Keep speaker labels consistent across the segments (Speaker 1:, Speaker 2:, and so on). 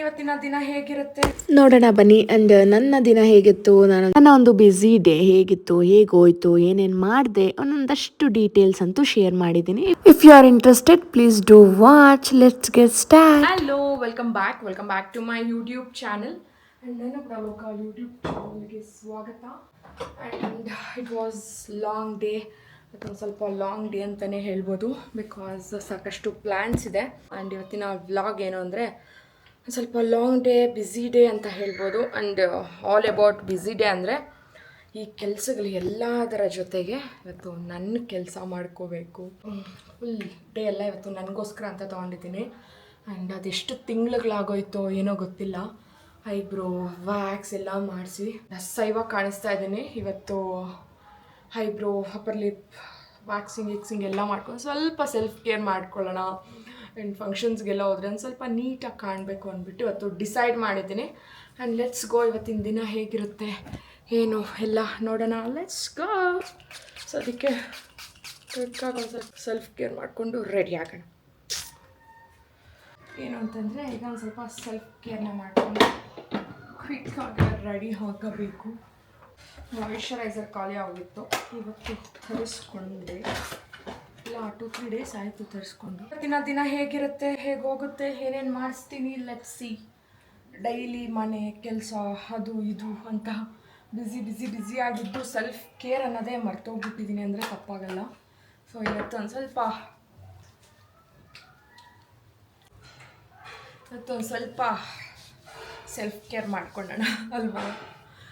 Speaker 1: ಇವತ್ತಿನ ದಿನ ಹೇಗಿರುತ್ತೆ
Speaker 2: ನೋಡೋಣ ಬನ್ನಿ. ಅಂಡ್ ನನ್ನ ದಿನ ಹೇಗಿತ್ತು, ನನ್ನ ಒಂದು ಬ್ಯುಸಿ ಡೇ ಹೇಗಿತ್ತು, ಹೇಗೋಯ್ತು, ಏನೇನು ಮಾಡಿದೆ ಒಂದೊಂದಷ್ಟು ಡೀಟೇಲ್ಸ್ ಅಂತೂ ಶೇರ್ ಮಾಡಿದ್ದೀನಿ. If you are interested please do watch. Let's get start.
Speaker 1: Hello, welcome back to my YouTube channel. And ನನ್ನ ಪ್ರಮುಖ ಯೂಟ್ಯೂಬ್ ಚಾನಲ್ಗೆ ಸ್ವಾಗತ. And it was long day. ಅದೊಂದು ಸ್ವಲ್ಪ ಲಾಂಗ್ ಡೇ ಅಂತಲೇ ಹೇಳ್ಬೋದು, ಬಿಕಾಸ್ ಸಾಕಷ್ಟು ಪ್ಲ್ಯಾನ್ಸ್ ಇದೆ. ಆ್ಯಂಡ್ ಇವತ್ತಿನ ವ್ಲಾಗ್ ಏನು ಅಂದರೆ ಸ್ವಲ್ಪ ಲಾಂಗ್ ಡೇ, ಬ್ಯುಸಿ ಡೇ ಅಂತ ಹೇಳ್ಬೋದು. And all about busy day ಅಂದರೆ ಈ ಕೆಲಸಗಳು ಎಲ್ಲದರ ಜೊತೆಗೆ ಇವತ್ತು ನನ್ನ ಕೆಲಸ ಮಾಡ್ಕೋಬೇಕು. ಫುಲ್ ಡೇ ಎಲ್ಲ ಇವತ್ತು ನನಗೋಸ್ಕರ ಅಂತ ತೊಗೊಂಡಿದ್ದೀನಿ. ಆ್ಯಂಡ್ ಅದೆಷ್ಟು ತಿಂಗಳುಗಳಾಗೋಯ್ತೋ ಏನೋ ಗೊತ್ತಿಲ್ಲ. ಐಬ್ರೋ ವ್ಯಾಕ್ಸ್ ಎಲ್ಲ ಮಾಡಿಸಿ ಸೈವಾಗ ಕಾಣಿಸ್ತಾ ಇದ್ದೀನಿ. ಇವತ್ತು ಐಬ್ರೋ, ಅಪ್ಪರ್ ಲಿಪ್ ವ್ಯಾಕ್ಸಿಂಗ್ ಎಲ್ಲ ಮಾಡ್ಕೊಂಡು ಸ್ವಲ್ಪ ಸೆಲ್ಫ್ ಕೇರ್ ಮಾಡ್ಕೊಳ್ಳೋಣ. ಆ್ಯಂಡ್ ಫಂಕ್ಷನ್ಸ್ಗೆಲ್ಲ ಹೋದ್ರೆ ಒಂದು ಸ್ವಲ್ಪ ನೀಟಾಗಿ ಕಾಣಬೇಕು ಅಂದ್ಬಿಟ್ಟು ಇವತ್ತು ಡಿಸೈಡ್ ಮಾಡಿದ್ದೀನಿ. And let's go. ಇವತ್ತಿನ ದಿನ ಹೇಗಿರುತ್ತೆ ಏನು ಎಲ್ಲ ನೋಡೋಣ. Let's go. ಸೊ ಅದಕ್ಕೆ ಕ್ವಿಕ್ಕಾಗಿ ಒಂದು ಸ್ವಲ್ಪ ಸೆಲ್ಫ್ ಕೇರ್ ಮಾಡಿಕೊಂಡು ರೆಡಿ ಆಗೋಣ. ಏನು ಅಂತಂದರೆ ಈಗ ಒಂದು ಸ್ವಲ್ಪ ಸೆಲ್ಫ್ ಕೇರ್ನ ಮಾಡಿಕೊಂಡು ಕ್ವಿಕ್ಕಾಗಿ ರೆಡಿ ಆಗಬೇಕು. ಮಾಯಿಶ್ಚರೈಸರ್ ಖಾಲಿ ಆಗಿತ್ತು, ಇವತ್ತು ತರಿಸ್ಕೊಂಡೆ. ಇಲ್ಲ 2-3 ಡೇಸ್ ಆಯಿತು ತರಿಸ್ಕೊಂಡು. ಇವತ್ತಿನ ದಿನ ಹೇಗಿರುತ್ತೆ, ಹೇಗೆ ಹೋಗುತ್ತೆ, ಏನೇನು ಮಾಡಿಸ್ತೀನಿ, ಲೆಟ್ಸ್ ಸಿ. ಡೈಲಿ ಮನೆ ಕೆಲಸ ಅದು ಇದು ಅಂತ ಬ್ಯುಸಿ ಆಗಿದ್ದು ಸೆಲ್ಫ್ ಕೇರ್ ಅನ್ನೋದೇ ಮರ್ತೋಗ್ಬಿಟ್ಟಿದ್ದೀನಿ ಅಂದರೆ ತಪ್ಪಾಗಲ್ಲ. ಸೊ ಇವತ್ತು ಒಂದು ಸ್ವಲ್ಪ ಸೆಲ್ಫ್ ಕೇರ್ ಮಾಡ್ಕೊಳ್ಳೋಣ ಅಲ್ವಾ.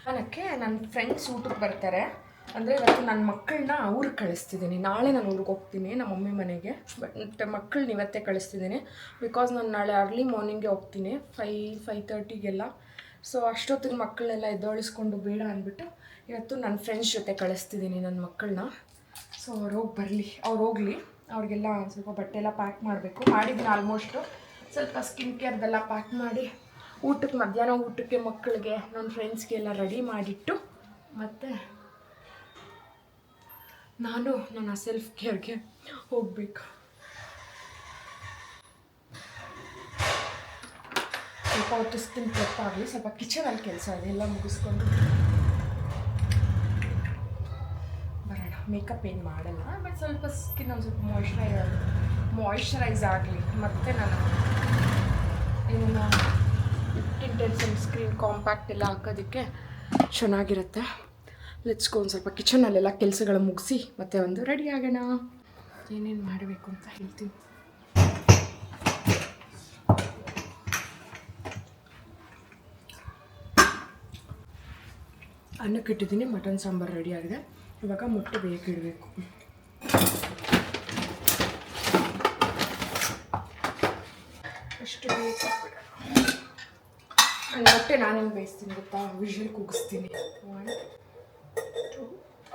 Speaker 1: ನನಗೆ ನನ್ನ ಫ್ರೆಂಡ್ಸ್ ಊಟಕ್ಕೆ ಬರ್ತಾರೆ. ಅಂದರೆ ಇವತ್ತು ನನ್ನ ಮಕ್ಕಳನ್ನ ಊರಿಗೆ ಕಳಿಸ್ತಿದ್ದೀನಿ. ನಾಳೆ ನಾನು ಊರಿಗೆ ಹೋಗ್ತೀನಿ ನಮ್ಮ ಮಮ್ಮಿ ಮನೆಗೆ. ಬಟ್ ಮಕ್ಕಳನ್ನ ಇವತ್ತೇ ಕಳಿಸ್ತಿದ್ದೀನಿ, ಬಿಕಾಸ್ ನಾನು ನಾಳೆ ಅರ್ಲಿ ಮಾರ್ನಿಂಗ್ಗೆ ಹೋಗ್ತೀನಿ 5:30ಗೆಲ್ಲ. ಸೊ ಅಷ್ಟೊತ್ತಿಗೆ ಮಕ್ಕಳನ್ನೆಲ್ಲ ಎದ್ದೊಳಿಸ್ಕೊಂಡು ಬೇಡ ಅಂದ್ಬಿಟ್ಟು ಇವತ್ತು ನನ್ನ ಫ್ರೆಂಡ್ಸ್ ಜೊತೆ ಕಳಿಸ್ತಿದ್ದೀನಿ ನನ್ನ ಮಕ್ಕಳನ್ನ. ಸೊ ಅವ್ರು ಹೋಗಲಿ. ಅವ್ರಿಗೆಲ್ಲ ಒಂದು ಸ್ವಲ್ಪ ಬಟ್ಟೆ ಎಲ್ಲ ಪ್ಯಾಕ್ ಮಾಡಬೇಕು. ಮಾಡಿದ್ದೀನಿ ಆಲ್ಮೋಸ್ಟು. ಸ್ವಲ್ಪ ಸ್ಕಿನ್ ಕೇರ್ದೆಲ್ಲ ಪ್ಯಾಕ್ ಮಾಡಿ ಮಧ್ಯಾಹ್ನ ಊಟಕ್ಕೆ ಮಕ್ಕಳಿಗೆ ನನ್ನ ಫ್ರೆಂಡ್ಸ್ಗೆಲ್ಲ ರೆಡಿ ಮಾಡಿಟ್ಟು ಮತ್ತು ನಾನು ನನ್ನ ಸೆಲ್ಫ್ ಕೇರ್ಗೆ ಹೋಗಬೇಕು. ಸ್ವಲ್ಪ ಹೊತ್ತು ಸ್ಕಿನ್ ಆಗಲಿ, ಸ್ವಲ್ಪ ಕಿಚನಲ್ಲಿ ಕೆಲಸ ಇದೆ, ಎಲ್ಲ ಮುಗಿಸ್ಕೊಂಡು ಬರೋಣ. ಮೇಕಪ್ ಏನು ಮಾಡಲ್ಲ, ಬಟ್ ಸ್ವಲ್ಪ ಸ್ಕಿನ್ ಒಂದು ಸ್ವಲ್ಪ ಮಾಯಿಶ್ಚರೈಸ್ ಆಗಲಿ. ಮತ್ತು ನಾನು ಏನನ್ನ ಇಂಟೆನ್ಸ್ ಸ್ಕ್ರೀನ್ ಕಾಂಪ್ಯಾಕ್ಟ್ ಎಲ್ಲ ಹಾಕೋದಕ್ಕೆ ಚೆನ್ನಾಗಿರುತ್ತೆ. Let's go. ಒಂದು ಸ್ವಲ್ಪ ಕಿಚನಲ್ಲೆಲ್ಲ ಕೆಲಸಗಳು ಮುಗಿಸಿ ಮತ್ತೆ ಒಂದು ರೆಡಿ ಆಗೋಣ. ಏನೇನು ಮಾಡಬೇಕು ಅಂತ ಹೇಳ್ತೀನಿ. ಅನ್ನಕ್ಕೆ ಇಟ್ಟಿದ್ದೀನಿ, ಮಟನ್ ಸಾಂಬಾರು ರೆಡಿ ಆಗಿದೆ. ಇವಾಗ ಮೊಟ್ಟೆ ಬೇಯಿಸಿಡಬೇಕು. ಅಷ್ಟು ಬೇಯಿಸಿಬಿಡೋಣ. ಮೊಟ್ಟೆ ನಾನೇನು ಬೇಯಿಸ್ತೀನಿ ಗೊತ್ತಾ, ವಿಷಲ್ ಕೂಗಿಸ್ತೀನಿ. 1 2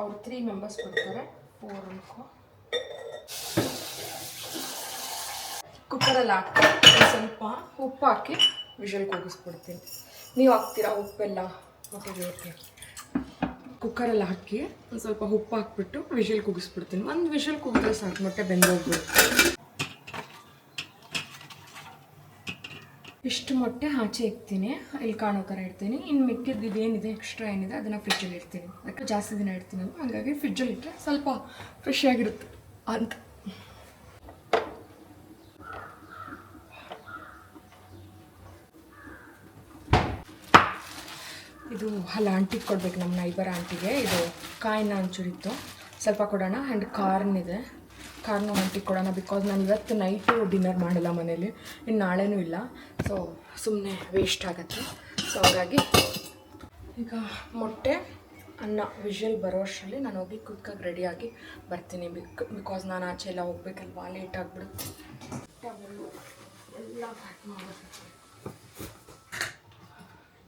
Speaker 1: ಅವ್ರು 3 ಮೆಂಬರ್ಸ್ ಬರ್ತಾರೆ, 4 ಅನ್ಕೋ. ಕುಕ್ಕರಲ್ಲಿ ಹಾಕಿ ಸ್ವಲ್ಪ ಉಪ್ಪು ಹಾಕಿ ವಿಷಲ್ ಕೂಗಿಸ್ಬಿಡ್ತೀನಿ. ನೀವು ಹಾಕ್ತೀರಾ ಉಪ್ಪೆಲ್ಲ ಮೊಟ್ಟೆಗೆ? ಕುಕ್ಕರಲ್ಲಿ ಹಾಕಿ ಒಂದು ಸ್ವಲ್ಪ ಉಪ್ಪು ಹಾಕ್ಬಿಟ್ಟು ವಿಷಲ್ ಕೂಗಿಸ್ಬಿಡ್ತೀನಿ. ಒಂದು ವಿಷಲ್ ಕೂಗಿದ್ರೆ ಸಾಕು, ಮೊಟ್ಟೆ ಬೆಂದೋಗ್ಬಿಡುತ್ತೆ. ಇಷ್ಟು ಮೊಟ್ಟೆ ಆಚೆ ಇಡ್ತೀನಿ, ಇಲ್ಲಿ ಕಾಣೋ ಥರ ಇಡ್ತೀನಿ. ಇನ್ನು ಮಿಕ್ಕಿದ್ದು ಇದೇನಿದೆ ಎಕ್ಸ್ಟ್ರಾ ಏನಿದೆ ಅದನ್ನು ಫ್ರಿಜ್ಜಲ್ಲಿ ಇಡ್ತೀನಿ. ಅದಕ್ಕೆ ಜಾಸ್ತಿ ದಿನ ಇಡ್ತೀನಲ್ಲ, ಹಾಗಾಗಿ ಫ್ರಿಜ್ಜಲ್ಲಿ ಇಟ್ಟರೆ ಸ್ವಲ್ಪ ಫ್ರೆಶ್ ಆಗಿರುತ್ತೆ ಅಂತ. ಇದು ಅಲ್ಲಿ ಆಂಟಿಗೆ ಕೊಡ್ಬೇಕು, ನಮ್ಮ ನೈಬರ್ ಆಂಟಿಗೆ. ಇದು ಕಾಯಿನ ಹಂಚೂರಿತ್ತು, ಸ್ವಲ್ಪ ಕೊಡೋಣ. ಆ್ಯಂಡ್ ಕಾರ್ನು ಆಂಟಿಗೆ ಕೊಡೋಣ, ಬಿಕಾಸ್ ನಾನು ಇವತ್ತು ನೈಟು ಡಿನ್ನರ್ ಮಾಡಲ್ಲ ಮನೇಲಿ, ಇನ್ನು ನಾಳೆನೂ ಇಲ್ಲ. ಸೊ ಸುಮ್ಮನೆ ವೇಸ್ಟ್ ಆಗುತ್ತೆ. ಸೊ ಹಾಗಾಗಿ ಈಗ ಮೊಟ್ಟೆ ಅನ್ನ ವಿಷಲ್ ಬರೋ ಅಷ್ಟರಲ್ಲಿ ನಾನು ಹೋಗಿ ಕ್ವಿಕ್ಕಾಗಿ ರೆಡಿಯಾಗಿ ಬರ್ತೀನಿ. ಬಿಕಾಸ್ ನಾನು ಆಚೆ ಎಲ್ಲ ಹೋಗ್ಬೇಕಲ್ವಾ, ಲೇಟ್ ಆಗಿಬಿಡುತ್ತೆ. ಎಲ್ಲ ಪ್ಯಾಕ್ ಮಾಡಬೇಕು.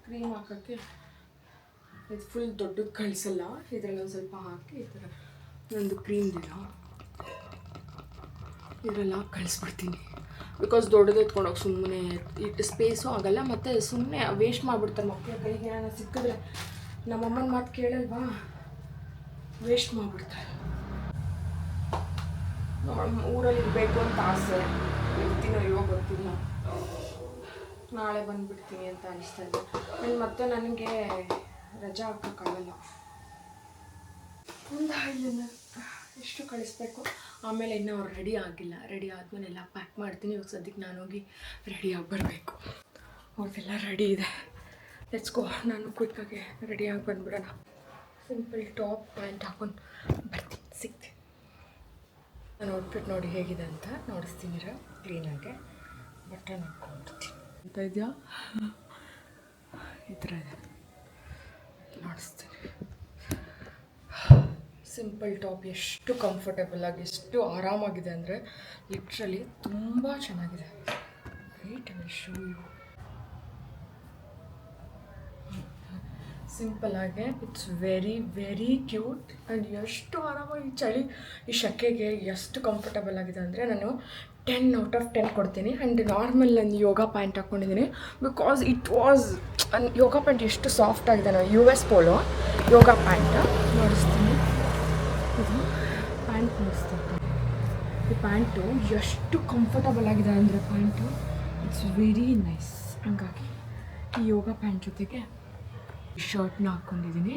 Speaker 1: ಕ್ರೀಮ್ ಹಾಕೋಕ್ಕೆ ಇದು ಫುಲ್ ದೊಡ್ಡದು ಕಳಿಸಲ್ಲ, ಇದರಲ್ಲಿ ಒಂದು ಸ್ವಲ್ಪ ಹಾಕಿ ಈ ಥರ ಒಂದು ಕ್ರೀಮ್ ಇದರೆಲ್ಲ ಕಳಿಸ್ಬಿಡ್ತೀನಿ. ಬಿಕಾಸ್ ದೊಡ್ಡದು ಎತ್ಕೊಂಡೋಗಿ ಸುಮ್ಮನೆ ಇಟ್ಟು ಸ್ಪೇಸು ಆಗೋಲ್ಲ, ಮತ್ತು ಸುಮ್ಮನೆ ವೇಸ್ಟ್ ಮಾಡಿಬಿಡ್ತಾರೆ ಮಕ್ಕಳು. ಕೈಗೆ ಏನಾದ್ರು ಸಿಕ್ಕಿದ್ರೆ ನಮ್ಮಮ್ಮನ ಮಾತು ಕೇಳಲ್ವಾ, ವೇಸ್ಟ್ ಮಾಡಿಬಿಡ್ತಾರೆ. ಊರಲ್ಲಿ ಇರಬೇಕು ಅಂತ ಆಸೆ, ಇರ್ತೀನೋ ಇವಾಗ ಗೊತ್ತಿಲ್ಲ. ನಾಳೆ ಬಂದುಬಿಡ್ತೀನಿ ಅಂತ ಅನಿಸ್ತಾ ಇದೆ. ಆ್ಯಂಡ್ ಮತ್ತೆ ನನಗೆ ರಜಾ ಹಾಕೋಕ್ಕಾಗಲ್ಲ. ಒಂದು ಇಲ್ಲಿಂದ ಎಷ್ಟು ಕಳಿಸ್ಬೇಕು. ಆಮೇಲೆ ಇನ್ನೂ ಅವ್ರು ರೆಡಿ ಆಗಿಲ್ಲ. ರೆಡಿ ಆದಮೇಲೆ ಎಲ್ಲ ಪ್ಯಾಕ್ ಮಾಡ್ತೀನಿ. ಇವಾಗ ಸದ್ಯಕ್ಕೆ ನಾನು ಹೋಗಿ ರೆಡಿಯಾಗಿ ಬರಬೇಕು. ಅವ್ರಿಗೆಲ್ಲ ರೆಡಿ ಇದೆ. Let's go. ನಾನು ಕ್ವಿಕ್ಕಾಗಿ ರೆಡಿಯಾಗಿ ಬಂದುಬಿಡೋಣ. ಸಿಂಪಲ್ ಟಾಪ್ ಪ್ಯಾಂಟ್ ಹಾಕೊಂಡು ಬರ್ತೀನಿ, ಸಿಗ್ತೀನಿ. ನಾನು ಔಟ್ಫಿಟ್ ನೋಡಿ ಹೇಗಿದೆ ಅಂತ ನೋಡಿಸ್ತೀನಿ ಕ್ಲೀನಾಗೆ. ಬಟನ್ ಹಾಕ್ಕೊಂಡ್ಬಿಡ್ತೀನಿ ಅಂತ ಇದೆಯಾ, ಈ ಥರ ಇದೆ ನೋಡಿಸ್ತೀನಿ. ಸಿಂಪಲ್ ಟಾಪ್ ಎಷ್ಟು ಕಂಫರ್ಟಬಲ್ ಆಗಿ ಎಷ್ಟು ಆರಾಮಾಗಿದೆ ಅಂದರೆ ಲಿಟ್ರಲಿ ತುಂಬ ಚೆನ್ನಾಗಿದೆ. Wait I will show you. Simple ಆಗಿ it's very very cute and ಎಷ್ಟು ಆರಾಮಾಗಿ ಈ ಶೆಕೆಗೆ ಎಷ್ಟು ಕಂಫರ್ಟಬಲ್ ಆಗಿದೆ ಅಂದರೆ ನಾನು 10 ಔಟ್ ಆಫ್ 10 ಕೊಡ್ತೀನಿ. ಆ್ಯಂಡ್ ನಾರ್ಮಲ್ ನಾನು ಯೋಗ ಪ್ಯಾಂಟ್ ಹಾಕ್ಕೊಂಡಿದ್ದೀನಿ because it was yoga pant ಎಷ್ಟು ಸಾಫ್ಟ್ ಆಗಿದೆ. ನಾನು US ಪೋಲೋ ಯೋಗ ಪ್ಯಾಂಟ್ ನೋಡಿಸ್ತೀನಿ. ಇದು ಪ್ಯಾಂಟ್ ನೋಡಿಸ್ತೀನಿ. ಈ ಪ್ಯಾಂಟು ಎಷ್ಟು ಕಂಫರ್ಟಬಲ್ ಆಗಿದೆ ಅಂದರೆ ಪ್ಯಾಂಟು ಇಟ್ಸ್ ವೆರಿ ನೈಸ್. ಹಂಗಾಗಿ ಈ ಯೋಗ ಪ್ಯಾಂಟ್ ಜೊತೆಗೆ ಶರ್ಟ್ನ ಹಾಕ್ಕೊಂಡಿದ್ದೀನಿ.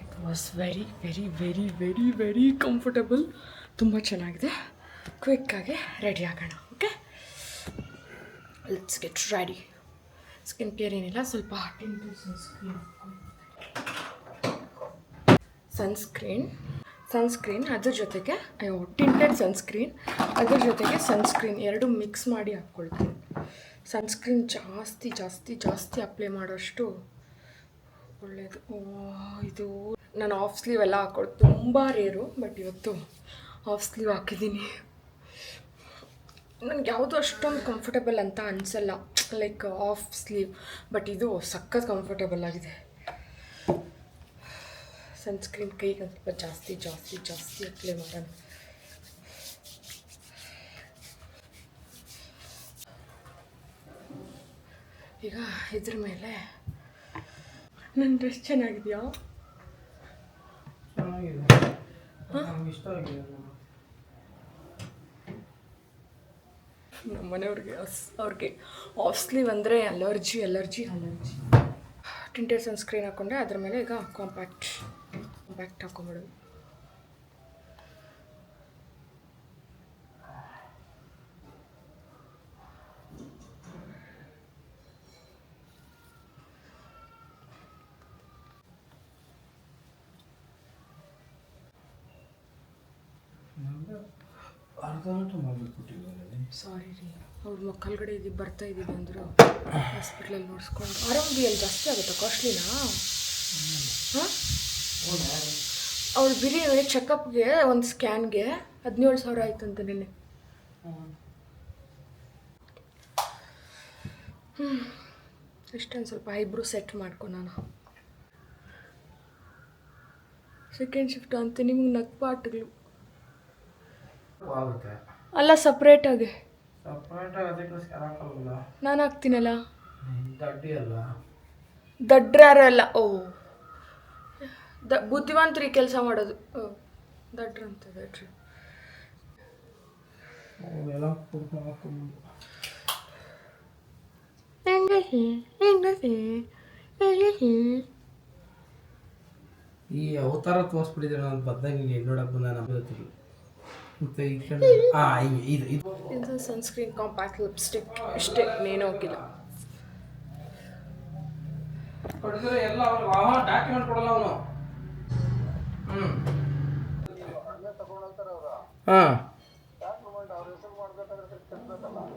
Speaker 1: It was very very very very very comfortable. ತುಂಬ ಚೆನ್ನಾಗಿದೆ. ಕ್ವಿಕ್ಕಾಗಿ ರೆಡಿ ಆಗೋಣ. Okay, let's get ready. Skin care ಏನಿಲ್ಲ, ಸ್ವಲ್ಪ ಸನ್ಸ್ಕ್ರೀನ್ ಅದ್ರ ಜೊತೆಗೆ ಟಿಂಟೆಡ್ ಸನ್ಸ್ಕ್ರೀನ್, ಅದ್ರ ಜೊತೆಗೆ ಸನ್ಸ್ಕ್ರೀನ್ ಎರಡು ಮಿಕ್ಸ್ ಮಾಡಿ ಹಾಕ್ಕೊಳ್ತೀನಿ. ಸನ್ಸ್ಕ್ರೀನ್ ಜಾಸ್ತಿ ಜಾಸ್ತಿ ಜಾಸ್ತಿ ಅಪ್ಲೈ ಮಾಡೋಷ್ಟು ಒಳ್ಳೆಯದು. ಇದು ನಾನು ಆಫ್ ಸ್ಲೀವ್ ಎಲ್ಲ ಹಾಕ್ಕೊಳ್ಳೋದು ತುಂಬ ರೇರು, ಬಟ್ ಇವತ್ತು ಆಫ್ ಸ್ಲೀವ್ ಹಾಕಿದ್ದೀನಿ. ನನಗೆ ಯಾವುದೂ ಅಷ್ಟೊಂದು ಕಂಫರ್ಟಬಲ್ ಅಂತ ಅನಿಸಲ್ಲ ಲೈಕ್ ಆಫ್ ಸ್ಲೀವ್, ಬಟ್ ಇದು ಸಖತ್ ಕಂಫರ್ಟಬಲ್ ಆಗಿದೆ. ಸನ್ಸ್ಕ್ರೀನ್ ಕೈಗೆ ಸ್ವಲ್ಪ ಜಾಸ್ತಿ ಜಾಸ್ತಿ ಜಾಸ್ತಿ ಅಪ್ಲೈ ಮಾಡೋಣ. ಈಗ ಇದ್ರ ಮೇಲೆ ನನ್ನ ಡ್ರೆಸ್ ಚೆನ್ನಾಗಿದೆಯಾ? ನಮ್ಮ ಮನೆಯವ್ರಿಗೆ ಅವ್ರಿಗೆ ಆಫ್ ಸ್ಲೀವ್ ಅಂದರೆ ಅಲರ್ಜಿ. ಟಿಂಟೆಡ್ ಸನ್ಸ್ಕ್ರೀನ್ ಹಾಕ್ಕೊಂಡೆ, ಅದ್ರ ಮೇಲೆ ಈಗ ಕಾಂಪ್ಯಾಕ್ಟ್ ಹಾಕ್ಕೊಂಬಿಡೋದು. ಸಾರಿ ರೀ, ಅವ್ರ ಮಕ್ಕಳಗಡೆ ಬರ್ತಾ ಇದ್ದೀವಿ ಅಂದರು. ಹಾಸ್ಪಿಟ್ಲಲ್ಲಿ ನೋಡಿಸ್ಕೊಂಡು ಆರಾಮಿಯಲ್ಲಿ ಜಾಸ್ತಿ ಆಗುತ್ತಾ? ಕಾಸ್ಟ್ಲಿನಾ? ಹಾಂ, ಅವ್ಳು ಬಿರಿಯಾನಿ ಚೆಕಪ್ಗೆ ಒಂದು ಸ್ಕ್ಯಾನ್ಗೆ 17,000 ಆಯ್ತಂತ ನಿನ್ನೆ. ಇಷ್ಟೊಂದು ಸ್ವಲ್ಪ ಐಬ್ರೋ ಸೆಟ್ ಮಾಡ್ಕೊಳೋಣ. ಸೆಕೆಂಡ್ ಶಿಫ್ಟ್ ಅಂತ ನಿಮ್ಗೆ ನಗ್ಪಾಟ್ಗಳು ಅಲ್ಲ, ಸಪ್ರೇಟಾಗಿ ನಾನು ಹಾಕ್ತೀನಲ್ಲ. ದಡ್ಡ್ರಾರಲ್ಲ, ಓ ಬುದ್ಧಿವಂತರಿ ಕೆಲಸ ಮಾಡೋದು. ದಡ್ರ ಅಂತ ದಡ್ರಿ.
Speaker 3: ಈ ಅವತಾರ ತೋರಿಸ್ಬಿಟ್ಟಿದ್ರೆ ನಾನು ಬದ್ದಾಗ ನೀನು ನೋಡಕ್ಕೆ ಬಂದ ನಮಗೆ ಗೊತ್ತಿಲ್ಲ.
Speaker 1: ಇದು ಸನ್ಸ್ಕ್ರೀನ್ ಕಾಂಪ್ಯಾಕ್ಟ್ ಲಿಪ್ಸ್ಟಿಕ್ ಅಷ್ಟೇ, ಇನ್ನೇನು ಹೋಗಿಲ್ಲ.
Speaker 3: ಎಲ್ಲ ಡಾಕ್ಯುಮೆಂಟ್ ಕೊಡಲ್ಲ ಅವನು.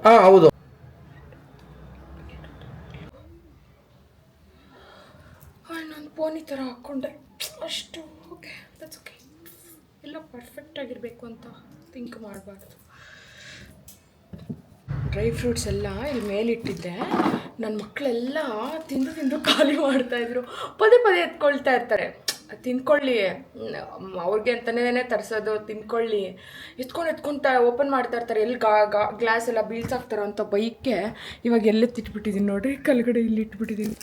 Speaker 3: ಹಾಂ ಹೌದು.
Speaker 1: ನಾನು ಪೋನಿ ಥರ ಹಾಕ್ಕೊಂಡೆ ಅಷ್ಟು. Okay, that's okay. ಎಲ್ಲ ಪರ್ಫೆಕ್ಟಾಗಿರಬೇಕು ಅಂತ ಥಿಂಕ್ ಮಾಡಬಾರ್ದು. ಡ್ರೈ ಫ್ರೂಟ್ಸ್ ಎಲ್ಲ ಇಲ್ಲಿ ಮೇಲಿಟ್ಟಿದ್ದೆ. ನನ್ನ ಮಕ್ಕಳೆಲ್ಲ ತಿಂದು ಖಾಲಿ ಮಾಡ್ತಾಯಿದ್ರು. ಪದೇ ಎತ್ಕೊಳ್ತಾ ಇರ್ತಾರೆ, ತಿನ್ಕೊಳ್ಳಿ ಅವ್ರಿಗೆ ಅಂತಲೇ ತರಿಸೋದು, ತಿನ್ಕೊಳ್ಳಿ. ಎತ್ಕೊಂತ ಓಪನ್ ಮಾಡ್ತಾ ಇರ್ತಾರೆ. ಎಲ್ಲಿ ಗ್ಲಾಸ್ ಎಲ್ಲ ಬೀಳ್ಸಾಕ್ತಾರೋ ಅಂತ ಬೈಕ್ಕೆ ಇವಾಗ ಎಲ್ಲೆತ್ತಿಟ್ಬಿಟ್ಟಿದ್ದೀನಿ ನೋಡ್ರಿ. ಕೆಳಗಡೆ ಇಲ್ಲಿ ಇಟ್ಬಿಟ್ಟಿದ್ದೀನಿ.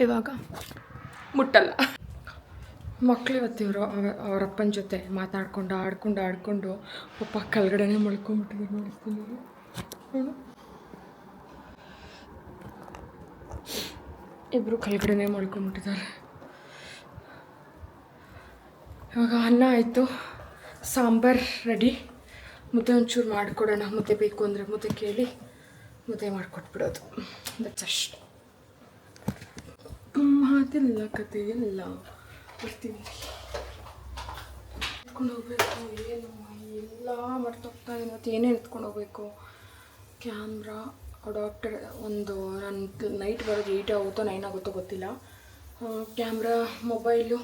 Speaker 1: ಇವಾಗ ಮುಟ್ಟಲ್ಲ. ಮಕ್ಳು ಇವತ್ತು ಅವ್ರ ಅಪ್ಪನ ಜೊತೆ ಮಾತಾಡ್ಕೊಂಡು ಆಡ್ಕೊಂಡು ಪಪ್ಪ ಕೆಳಗಡೆನೇ ಮಲ್ಕೊಂಡ್ಬಿಟ್ಟಿದ್ರು ನೋಡ್ಕೊಂಡು ಇಬ್ಬರು ಕೆಳಗಡೆನೇ ಮಲ್ಕೊಂಡ್ಬಿಟ್ಟಿದ್ದಾರೆ. ಇವಾಗ ಅನ್ನ ಆಯಿತು, ಸಾಂಬಾರು ರೆಡಿ, ಮುದ್ದೆ ಒಂಚೂರು ಮಾಡಿಕೊಡೋಣ. ಮುದ್ದೆ ಬೇಕು ಅಂದರೆ ಮುದ್ದೆ ಕೇಳಿ ಮುದ್ದೆ ಮಾಡಿಕೊಟ್ಬಿಡೋದು. ದಟ್ಸ್ ಅಷ್ಟು. ಮಾತಿಲ್ಲ ಕತೆ ಇಲ್ಲ. ಬರ್ತೀನಿ ಎತ್ಕೊಂಡು ಹೋಗ್ಬೇಕು. ಏನು ಎಲ್ಲ ಮರ್ತೋಗ್ತಾ ಇದೆ. ಮತ್ತು ಏನೇನು ಎತ್ಕೊಂಡು ಹೋಗ್ಬೇಕು? ಕ್ಯಾಮ್ರಾ, ಅಡಾಪ್ಟರ್ ಒಂದು ನನ್ನ ನೈಟ್ ಬರೋದು 8 ಆಗುತ್ತೋ 9 ಆಗುತ್ತೋ ಗೊತ್ತಿಲ್ಲ. ಕ್ಯಾಮ್ರಾ, ಮೊಬೈಲು,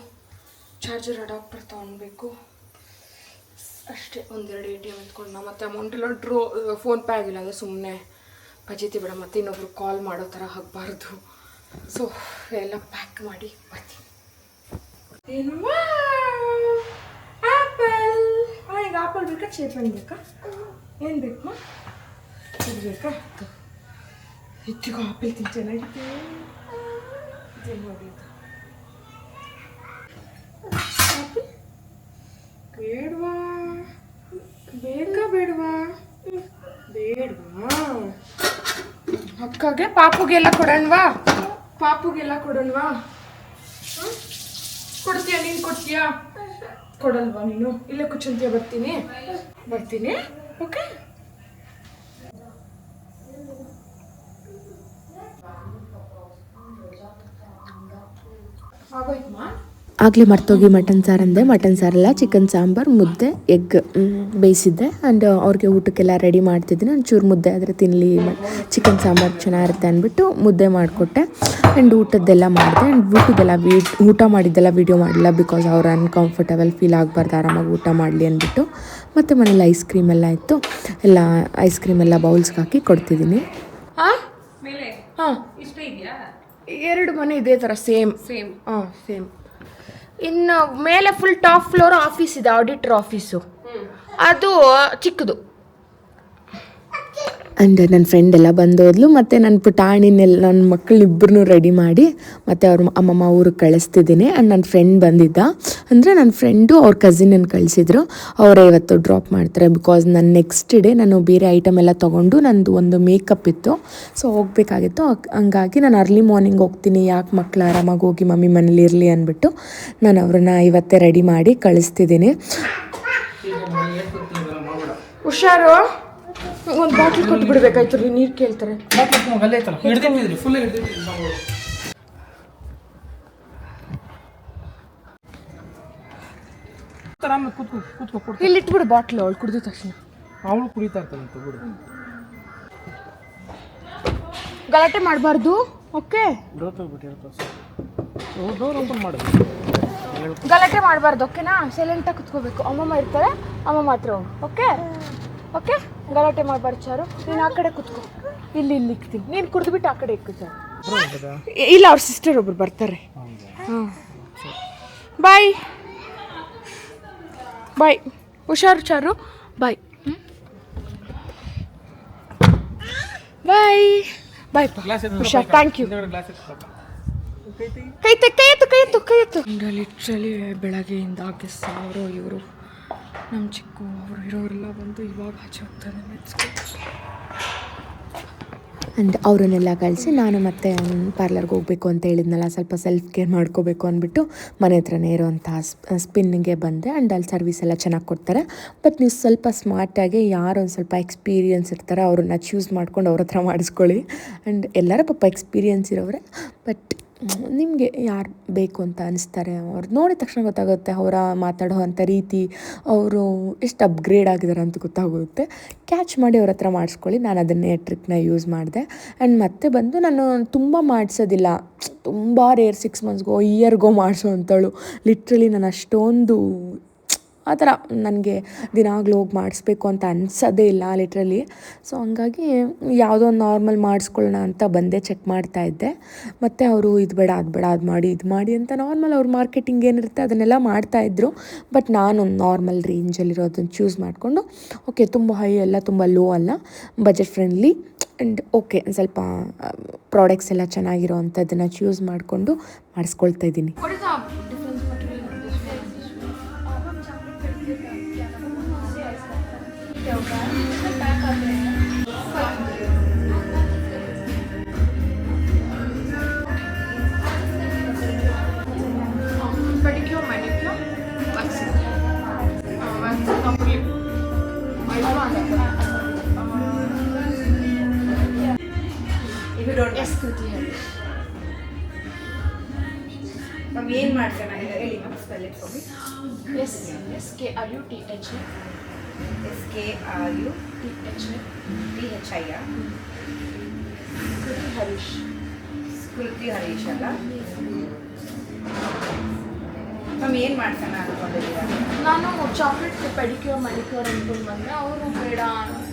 Speaker 1: ಚಾರ್ಜರ್, ಅಡಾಪ್ಟರ್ ತೊಗೊಳ್ಬೇಕು ಅಷ್ಟೇ. ಒಂದೆರಡು ATM ಎತ್ಕೊಂಡು ಮತ್ತು ಅಮೌಂಟೆಲ್ಲ ಫೋನ್ಪೇ ಆಗಿಲ್ಲ ಅಂದರೆ ಸುಮ್ಮನೆ ಪಜೀತಿ ಬೇಡ, ಮತ್ತು ಇನ್ನೊಬ್ರು ಕಾಲ್ ಮಾಡೋ ಥರ ಆಗಬಾರ್ದು. ಸೊ ಎಲ್ಲ ಪ್ಯಾಕ್ ಮಾಡಿ ಬರ್ತೀನಿ. ಏನು ಆ್ಯಪಲ್? ಈಗ ಆ್ಯಪಲ್ ಬೇಕಾ, ಚೇಪನ್ ಬೇಕಾ, ಏನು ಬೇಕು? ಇದು ಬೇಕಾ? ಹೆಚ್ಚಿಗೆ ಆಪಲ್ ತಿಂದು ಚೆನ್ನಾಗಿದೆ. ಇದೇನು ನೋಡಿ, ಆಪಲ್ ಬೇಡವಾ? ಬೇಕಾ ಬೇಡವಾ? ಬೇಡವಾ? ಅಕ್ಕಗೆ ಪಾಪುಗೆಲ್ಲ ಕೊಡೋಣವಾ? ಕೊಡೋಣವಾ? ಕೊಡ್ತೀಯಾ? ನೀನು ಕೊಡ್ತೀಯಾ? ಕೊಡಲ್ವಾ ನೀನು? ಇಲ್ಲೇ ಕುಚ್ಚಂತೀಯ? ಬರ್ತೀನಿ. ಓಕೆ. ಆಗೋಯ್ತಮ್ಮ.
Speaker 2: ಆಗಲೇ ಮರ್ತೋಗಿ ಮಟನ್ ಸಾರು ಅಂದೆ. ಮಟನ್ ಸಾರಲ್ಲ, ಚಿಕನ್ ಸಾಂಬಾರು, ಮುದ್ದೆ, ಎಗ್ ಬೇಯಿಸಿದ್ದೆ. ಆ್ಯಂಡ್ ಅವ್ರಿಗೆ ಊಟಕ್ಕೆಲ್ಲ ರೆಡಿ ಮಾಡ್ತಿದ್ದೀನಿ. ಒಂಚೂರು ಮುದ್ದೆ ಆದರೆ ತಿನ್ನಲಿ, ಚಿಕನ್ ಸಾಂಬಾರು ಚೆನ್ನಾಗಿರುತ್ತೆ ಅಂದ್ಬಿಟ್ಟು ಮುದ್ದೆ ಮಾಡಿಕೊಟ್ಟೆ. ಆ್ಯಂಡ್ ಊಟದ್ದೆಲ್ಲ ಮಾಡಿದೆ. ಆ್ಯಂಡ್ ಊಟ ಮಾಡಿದ್ದೆಲ್ಲ ವೀಡಿಯೋ ಮಾಡಲಿಲ್ಲ, ಬಿಕಾಸ್ ಅವ್ರು ಅನ್ಕಂಫರ್ಟಬಲ್ ಫೀಲ್ ಆಗಬಾರ್ದು, ಆರಾಮಾಗಿ ಊಟ ಮಾಡಲಿ ಅಂದ್ಬಿಟ್ಟು. ಮತ್ತು ಮನೇಲಿ ಐಸ್ ಕ್ರೀಮ್ ಎಲ್ಲ ಇತ್ತು, ಎಲ್ಲ ಐಸ್ ಕ್ರೀಮ್ ಎಲ್ಲ ಬೌಲ್ಸ್ಗೆ ಹಾಕಿ ಕೊಡ್ತಿದ್ದೀನಿ.
Speaker 1: ಹಾಂ,
Speaker 4: ಇಷ್ಟ ಇದೆಯಾ?
Speaker 1: 2 ಮನೆ ಇದೇ ಥರ ಸೇಮ್. ಸೇಮ್. ಇನ್ನು ಮೇಲೆ ಫುಲ್ ಟಾಪ್ ಫ್ಲೋರ್ ಆಫೀಸ್ ಇದೆ, ಆಡಿಟರ್ ಆಫೀಸು. ಅದು ಚಿಕ್ಕದು.
Speaker 2: ಆ್ಯಂಡ್ ನನ್ನ ಫ್ರೆಂಡ್ ಎಲ್ಲ ಬಂದೋದ್ಲು. ಮತ್ತು ನನ್ನ ಪುಟಾಣಿನೆಲ್ಲ ನನ್ನ ಮಕ್ಕಳಿಬ್ಬರನ್ನೂ ರೆಡಿ ಮಾಡಿ ಮತ್ತು ಅವ್ರ ಅಮ್ಮಮ್ಮ ಊರಿಗೆ ಕಳಿಸ್ತಿದ್ದೀನಿ. ಆ್ಯಂಡ್ ನನ್ನ ಫ್ರೆಂಡ್ ಬಂದಿದ್ದ, ಅಂದರೆ ನನ್ನ ಫ್ರೆಂಡು ಅವ್ರ ಕಸಿನನ್ನು ಕಳಿಸಿದ್ರು. ಅವರೇ ಇವತ್ತು ಡ್ರಾಪ್ ಮಾಡ್ತಾರೆ, ಬಿಕಾಸ್ ನಾನು ನೆಕ್ಸ್ಟ್ ಡೇ ನಾನು ಬೇರೆ ಐಟಮ್ ಎಲ್ಲ ತೊಗೊಂಡು ನಂದು ಒಂದು ಮೇಕಪ್ ಇತ್ತು, ಸೊ ಹೋಗಬೇಕಾಗಿತ್ತು. ಹಂಗಾಗಿ ನಾನು ಅರ್ಲಿ ಮಾರ್ನಿಂಗ್ ಹೋಗ್ತೀನಿ, ಯಾಕೆ ಮಕ್ಕಳು ಆರಾಮಾಗಿ ಹೋಗಿ ಮಮ್ಮಿ ಮನೇಲಿ ಇರಲಿ ಅಂದ್ಬಿಟ್ಟು ನಾನು ಅವ್ರನ್ನ ಇವತ್ತೇ ರೆಡಿ ಮಾಡಿ ಕಳಿಸ್ತಿದ್ದೀನಿ.
Speaker 1: ಹುಷಾರು, ಒಂದು ಬಾಟ್ಲ್ ಕೊಟ್ಟು ಬಿಡ್ಬೇಕಾಯ್ತು, ನೀರು ಕೇಳ್ತಾರೆ. ಇಲ್ಲಿ ಇಟ್ಬಿಡು ಬಾಟ್ಲು, ಅವಳು ಕುಡಿದ ತಕ್ಷಣ.
Speaker 3: ಅವಳು ಕುಡಿತಾ ಇರ್ತಾಳೆ, ಬಿಡು.
Speaker 1: ಗಲಾಟೆ ಮಾಡಬಾರ್ದು, ಓಕೆ? ಗಲಾಟೆ ಮಾಡಬಾರ್ದು, ಓಕೆನಾ? ಸೈಲೆಂಟಾಗಿ ಕುತ್ಕೋಬೇಕು. ಅಮ್ಮಮ್ಮ ಇರ್ತಾರೆ, ಅಮ್ಮ ಮಾತ್ರ ಓಕೆ? ಗಲಾಟೆ ಮಾಡಬಾರ್ದು ಚಾರು. ನೀನು ಆ ಕಡೆ ಕುತ್ಕೋ, ಇಲ್ಲಿ ಇಕ್ತೀನಿ. ನೀನು ಕುಡಿದ್ಬಿಟ್ಟು ಆ ಕಡೆ ಇಕ್ಕು ಚಾರು. ಇಲ್ಲ, ಅವ್ರ ಸಿಸ್ಟರ್ ಒಬ್ರು ಬರ್ತಾರೆ. ಬಾಯ್. ಹುಷಾರು ಚಾರು, ಬಾಯ್. ಹುಷಾರು, ಥ್ಯಾಂಕ್ ಯು. ಕೈ ಎತ್ತು. ಲಿಟ್ರಲಿ ಬೆಳಗ್ಗೆಯಿಂದ ಗೆಸ್ ಅವರು ಇವರು ನಮ್ಮ ಚಿಕ್ಕು ಅವರು ಇರೋರೆಲ್ಲ ಬಂದು ಇವಾಗ ಆಚೆ ಹೋಗ್ತಾರೆ.
Speaker 2: ಆ್ಯಂಡ್ ಅವರನ್ನೆಲ್ಲ ಕಳಿಸಿ ನಾನು ಮತ್ತೆ ಪಾರ್ಲರ್ಗೆ ಹೋಗಬೇಕು ಅಂತ ಹೇಳಿದ್ನಲ್ಲ, ಸ್ವಲ್ಪ ಸೆಲ್ಫ್ ಕೇರ್ ಮಾಡ್ಕೋಬೇಕು ಅಂದ್ಬಿಟ್ಟು ಮನೆ ಹತ್ರನೇ ಇರೋವಂಥ ಸ್ಪಿನ್ನಿಗೆ ಬಂದೆ. ಆ್ಯಂಡ್ ಅಲ್ಲಿ ಸರ್ವಿಸ್ ಎಲ್ಲ ಚೆನ್ನಾಗಿ ಕೊಡ್ತಾರೆ. ಬಟ್ ನೀವು ಸ್ವಲ್ಪ ಸ್ಮಾರ್ಟಾಗಿ ಯಾರು ಒಂದು ಸ್ವಲ್ಪ ಎಕ್ಸ್ಪೀರಿಯನ್ಸ್ ಇರ್ತಾರೆ ಅವ್ರನ್ನ ಚೂಸ್ ಮಾಡ್ಕೊಂಡು ಅವ್ರ ಹತ್ರ ಮಾಡಿಸ್ಕೊಳ್ಳಿ. ಆ್ಯಂಡ್ ಎಲ್ಲರ ಪಾಪ ಎಕ್ಸ್ಪೀರಿಯನ್ಸ್ ಇರೋರೆ, ಬಟ್ ನಿಮಗೆ ಯಾರು ಬೇಕು ಅಂತ ಅನಿಸ್ತಾರೆ ಅವ್ರು ನೋಡಿದ ತಕ್ಷಣ ಗೊತ್ತಾಗುತ್ತೆ. ಅವರ ಮಾತಾಡೋ ಅಂಥ ರೀತಿ, ಅವರು ಎಷ್ಟು ಅಪ್ಗ್ರೇಡ್ ಆಗಿದ್ದಾರೆ ಅಂತ ಗೊತ್ತಾಗುತ್ತೆ. ಕ್ಯಾಚ್ ಮಾಡಿ ಅವ್ರ ಹತ್ರ ಮಾಡಿಸ್ಕೊಳ್ಳಿ. ನಾನು ಅದನ್ನೇ ಟ್ರಿಕ್ನ ಯೂಸ್ ಮಾಡಿದೆ. ಆ್ಯಂಡ್ ಮತ್ತೆ ಬಂದು ನಾನು ತುಂಬ ಮಾಡಿಸೋದಿಲ್ಲ, ತುಂಬ ರೇರ್ 6 ಮಂತ್ಸ್ಗೋ ಇಯರ್ಗೋ ಮಾಡಿಸೋ ಅಂಥಳು. ಲಿಟ್ರಲಿ ನಾನು ಅಷ್ಟೊಂದು ಆ ಥರ ನನಗೆ ದಿನಾಗಲೂ ಹೋಗಿ ಮಾಡಿಸ್ಬೇಕು ಅಂತ ಅನಿಸೋದೇ ಇಲ್ಲ ಲಿಟ್ರಲಿ. ಸೊ ಹಂಗಾಗಿ ಯಾವುದೋ ಒಂದು ನಾರ್ಮಲ್ ಮಾಡಿಸ್ಕೊಳ್ಳೋಣ ಅಂತ ಬಂದೆ, ಚೆಕ್ ಮಾಡ್ತಾಯಿದ್ದೆ. ಮತ್ತು ಅವರು ಇದು ಬೇಡ ಅದು ಬೇಡ ಅದು ಮಾಡಿ ಅಂತ ನಾರ್ಮಲ್ ಅವ್ರ ಮಾರ್ಕೆಟಿಂಗ್ ಏನಿರುತ್ತೆ ಅದನ್ನೆಲ್ಲ ಮಾಡ್ತಾಯಿದ್ರು. ಬಟ್ ನಾನು ನಾರ್ಮಲ್ ರೇಂಜಲ್ಲಿರೋದನ್ನು ಚೂಸ್ ಮಾಡಿಕೊಂಡು, ಓಕೆ ತುಂಬ ಹೈ ಅಲ್ಲ ತುಂಬ ಲೋ ಅಲ್ಲ, ಬಜೆಟ್ ಫ್ರೆಂಡ್ಲಿ ಆ್ಯಂಡ್ ಓಕೆ ಸ್ವಲ್ಪ ಪ್ರಾಡಕ್ಟ್ಸ್ ಎಲ್ಲ ಚೆನ್ನಾಗಿರೋ ಅಂಥದ್ದನ್ನು ಚೂಸ್ ಮಾಡಿಕೊಂಡು ಮಾಡಿಸ್ಕೊಳ್ತಾ ಇದ್ದೀನಿ.
Speaker 1: Pedicure, manicure, waxing. Waxing upper lip.
Speaker 4: If you don't
Speaker 1: Yes, Kriti ಹೇಳಿ.
Speaker 4: ಮ್ಯಾಮ್ ಏನು ಮಾಡ್ತಾರೆ ಹೇಳಿ ma'am spell it for me.
Speaker 1: SKRUTH.
Speaker 4: SKRUTHI.
Speaker 1: ಕೃತಿ ಹರೀಶ್.
Speaker 4: ಸ್ಮೃತಿ ಹರೀಶ್ ಅಲ್ಲ ಮ್ಯಾಮ್ ಏನು ಮಾಡ್ಸೋಣ ಅನ್ಕೊಂಡಿದ್ದೀರಾ?
Speaker 1: ನಾನು ಚಾಕ್ಲೇಟ್ ಪೆಡಿಕ್ಯೂರ್ ಮ್ಯಾನಿಕ್ಯೂರ್ ಅಂದ್ಕೊಂಡು ಬಂದರೆ ಅವರು ಬೇಡ